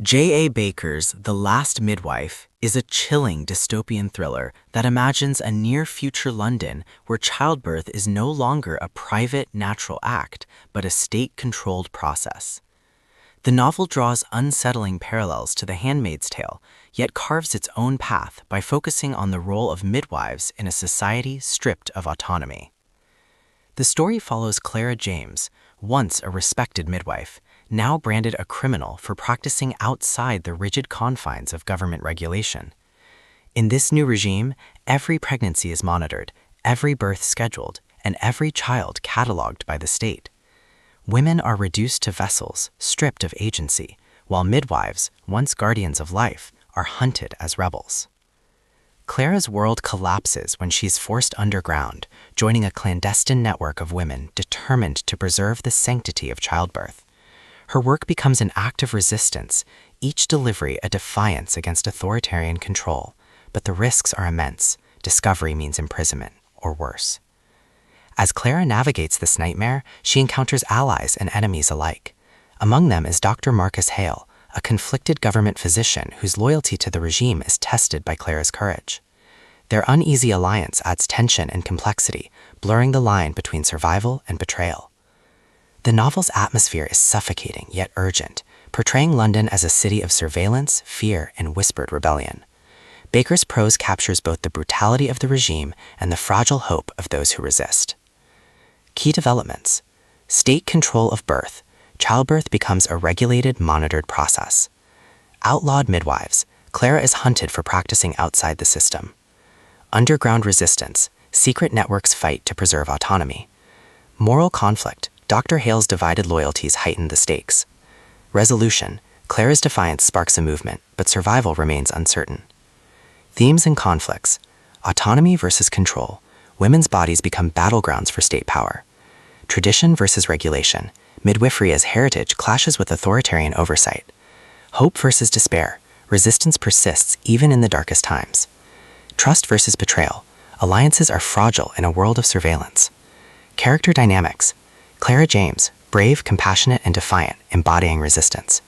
J.A. Baker's The Last Midwife is a chilling dystopian thriller that imagines a near-future London where childbirth is no longer a private, natural act, but a state-controlled process. The novel draws unsettling parallels to The Handmaid's Tale, yet carves its own path by focusing on the role of midwives in a society stripped of autonomy. The story follows Clara James, once a respected midwife, now branded a criminal for practicing outside the rigid confines of government regulation. In this new regime, every pregnancy is monitored, every birth scheduled, and every child cataloged by the state. Women are reduced to vessels, stripped of agency, while midwives, once guardians of life, are hunted as rebels. Clara's world collapses when she's forced underground, joining a clandestine network of women determined to preserve the sanctity of childbirth. Her work becomes an act of resistance, each delivery a defiance against authoritarian control, but the risks are immense. Discovery means imprisonment, or worse. As Clara navigates this nightmare, she encounters allies and enemies alike. Among them is Dr. Marcus Hale, a conflicted government physician whose loyalty to the regime is tested by Clara's courage. Their uneasy alliance adds tension and complexity, blurring the line between survival and betrayal. The novel's atmosphere is suffocating yet urgent, portraying London as a city of surveillance, fear, and whispered rebellion. Baker's prose captures both the brutality of the regime and the fragile hope of those who resist. Key developments: state control of birth. Childbirth becomes a regulated, monitored process. Outlawed midwives. Clara is hunted for practicing outside the system. Underground resistance. Secret networks fight to preserve autonomy. Moral conflict. Dr. Hale's divided loyalties heighten the stakes. Resolution. Clara's defiance sparks a movement, but survival remains uncertain. Themes and conflicts. Autonomy versus control. Women's bodies become battlegrounds for state power. Tradition versus regulation. Midwifery as heritage clashes with authoritarian oversight. Hope versus despair. Resistance persists even in the darkest times. Trust versus betrayal. Alliances are fragile in a world of surveillance. Character dynamics. Clara James, brave, compassionate, and defiant, embodying resistance.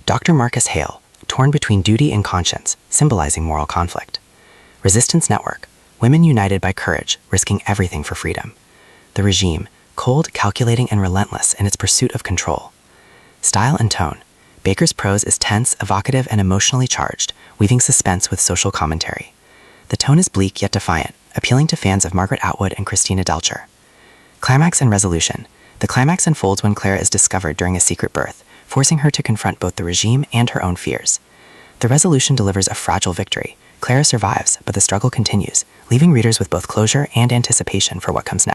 Dr. Marcus Hale, torn between duty and conscience, symbolizing moral conflict. Resistance network. Women united by courage, risking everything for freedom. The regime, cold, calculating, and relentless in its pursuit of control. Style and tone. Baker's prose is tense, evocative, and emotionally charged, weaving suspense with social commentary. The tone is bleak yet defiant, appealing to fans of Margaret Atwood and Christina Delcher. Climax and resolution. The climax unfolds when Clara is discovered during a secret birth, forcing her to confront both the regime and her own fears. The resolution delivers a fragile victory. Clara survives, but the struggle continues, leaving readers with both closure and anticipation for what comes next.